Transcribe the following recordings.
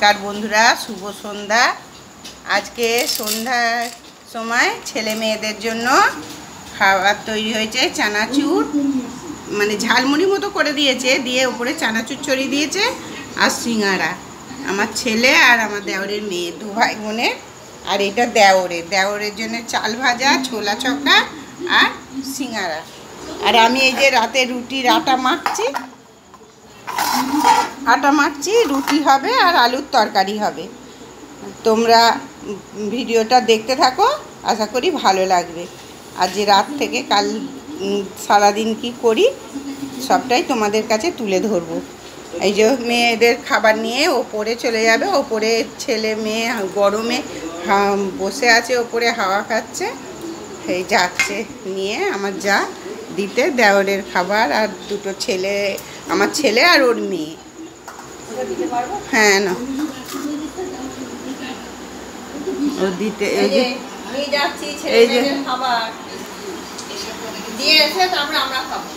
নমস্কার বন্ধুরা, শুভ সন্ধ্যা। আজকে সন্ধ্যার সময় ছেলে মেয়েদের জন্য খাবার তৈরি হয়েছে। চানাচুর মানে ঝালমুড়ি মতো করে দিয়েছে, দিয়ে উপরে চানাচুর ছড়িয়ে দিয়েছে আর সিঙ্গারা। আমার ছেলে আর আমার দেওরের মেয়ে, দু ভাই বোনের। আর এটা দেওরের জন্য চাল ভাজা, ছোলা চকা আর সিঙ্গারা। আর আমি এই যে রাতে রুটির আটা মাখছি, রুটি হবে আর আলুর তরকারি হবে। তোমরা ভিডিওটা দেখতে থাকো, আশা করি ভালো লাগবে। আর যে রাত থেকে কাল সারাদিন কি করি সবটাই তোমাদের কাছে তুলে ধরবো। এই যে মেয়েদের খাবার নিয়ে ওপরে চলে যাবে। ওপরে ছেলে মেয়ে গরমে বসে আছে, ওপরে হাওয়া খাচ্ছে। এই যাচ্ছে নিয়ে আমার যা দিতে দেওরের খাবার, আর দুটো ছেলে, আমার ছেলে আর ওর মেয়ে। হ্যাঁ না, ও দিতে এই যে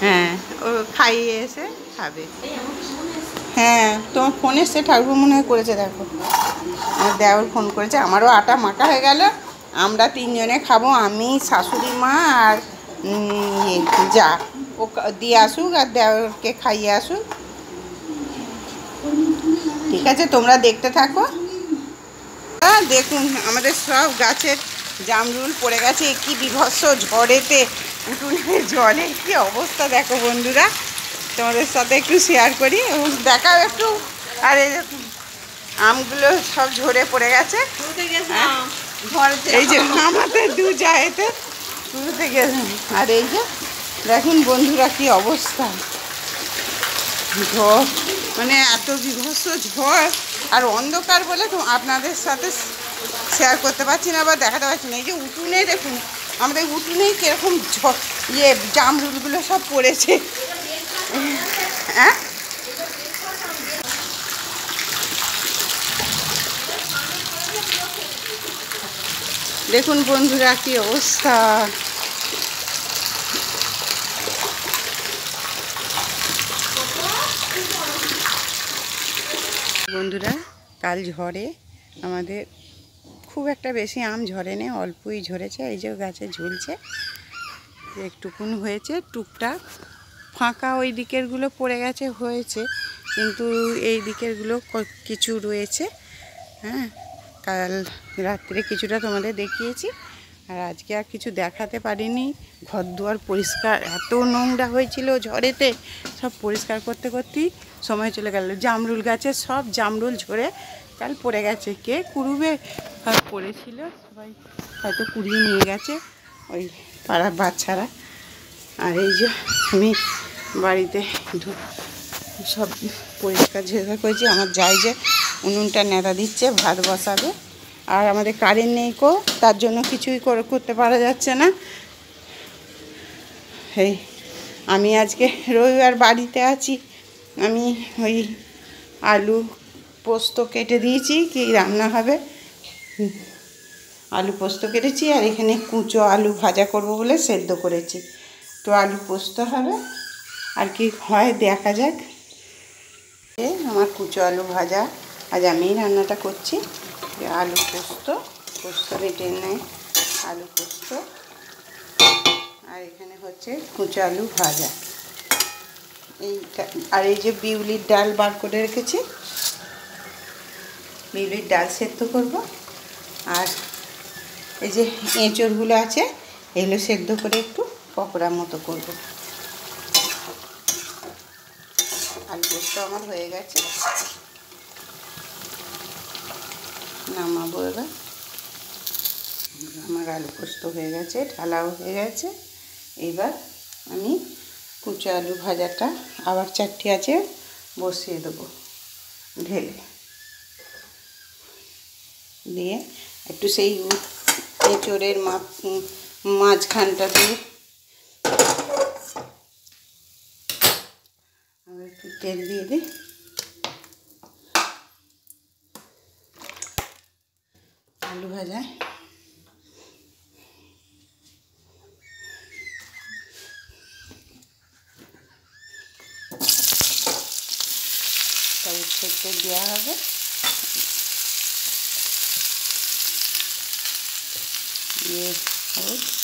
হ্যাঁ, ও খাইয়ে এসে খাবে। হ্যাঁ, তোমার ফোন এসছে, ঠাকুর মনে হয় করেছে। দেখো, আমার দেওর ফোন করেছে। আমারও আটা মাখা হয়ে গেল। আমরা তিনজনে খাবো, আমি, শাশুড়ি মা আর যা। ও দিয়ে আসুক আর দেওরকে খাইয়ে আসুক। ঠিক আছে, তোমরা দেখতে থাকো। দেখুন আমাদের সব গাছের জামরুল পড়ে গেছে। কি বিভৎস ঝড়েতে, উঠোনের জলে কি অবস্থা দেখো বন্ধুরা। তোমাদের সাথে একটু শেয়ার করি এবং দেখাও একটু। আর এই আমগুলো সব ঝরে পড়ে গেছে। এই যে আমাদের দু জায়েতে তুলতে গেলাম। আর এই যে দেখুন বন্ধুরা কি অবস্থা, ঝড় মানে এত বিভৎস ঝড়। আর অন্ধকার বলে তো আপনাদের সাথে শেয়ার করতে পারছি না বা দেখাতে পারছি না। এই যে উঠোনে দেখুন, আমাদের উঠোনেই কীরকম জামরুলগুলো সব পড়েছে। হ্যাঁ, দেখুন বন্ধুরা কি অবস্থা। বন্ধুরা, কাল ঝড়ে আমাদের খুব একটা বেশি আম ঝরেনি, অল্পই ঝরেছে। এই যে গাছে ঝুলছে, একটুকুন হয়েছে, টুকটাক ফাঁকা ওই দিকেরগুলো পড়ে গেছে হয়েছে, কিন্তু এই দিকেরগুলো কিছু রয়েছে। হ্যাঁ, কাল রাত্রে কিছুটা তোমাদের দেখিয়েছি, আর আজকে আর কিছু দেখাতে পারিনি। ঘর দুয়ার পরিষ্কার, এত নোংরা হয়েছিল ঝড়েতে, সব পরিষ্কার করতে করতেই সময় চলে গেল। জামরুল গাছে সব জামরুল ঝরে কাল পড়ে গেছে। কে কুড়ুবে, আর পড়েছিল, সবাই হয়তো কুড়িয়ে নিয়ে গেছে ওই পাড়ার বাচ্চারা। আর এই যে আমি বাড়িতে সব পরিষ্কার ঝেড়ে করেছি। আমার যাই যে উনুনটা নেড়া দিচ্ছে, ভাত বসাবে। আর আমাদের কারেন্ট নেই, তার জন্য কিছুই করতে পারা যাচ্ছে না। এই আমি আজকে রবিবার বাড়িতে আছি। আমি ওই আলু পোস্ত কেটে দিয়েছি, কি রান্না হবে। আলু পোস্ত কেটেছি, আর এখানে কুচো আলু ভাজা করব বলে সেদ্ধ করেছি। তো আলু পোস্ত হবে, আর কি হয় দেখা যাক। আমার কুচো আলু ভাজা, আজ আমিই রান্নাটা করছি। আলু পোস্ত বেটে নেয়, আলু পোস্ত। আর এখানে হচ্ছে কুচো আলু ভাজা। আর এই যে বিউলির ডাল বার করে রেখেছি, বিউলির ডাল সেদ্ধ করব। আর এই যে এঁচড়গুলো আছে, এগুলো সেদ্ধ করে একটু পকোড়ার মতো করব। আলু পোস্ত আমার হয়ে গেছে, নামাবো এবার। আমার আলু পোস্ত হয়ে গেছে, ঢালাও হয়ে গেছে। এবার আমি কুচো আলু ভাজাটা আবার চারটি আছে বসিয়ে দেবো ঢেলে, দিয়ে একটু সেই এঁচড়ের মাঝখানটা দিয়ে আবার একটু তেল দিয়ে দিই। আলু ভাজায় সব সেদ্ধ দেওয়া হবে। দিয়ে হলুদ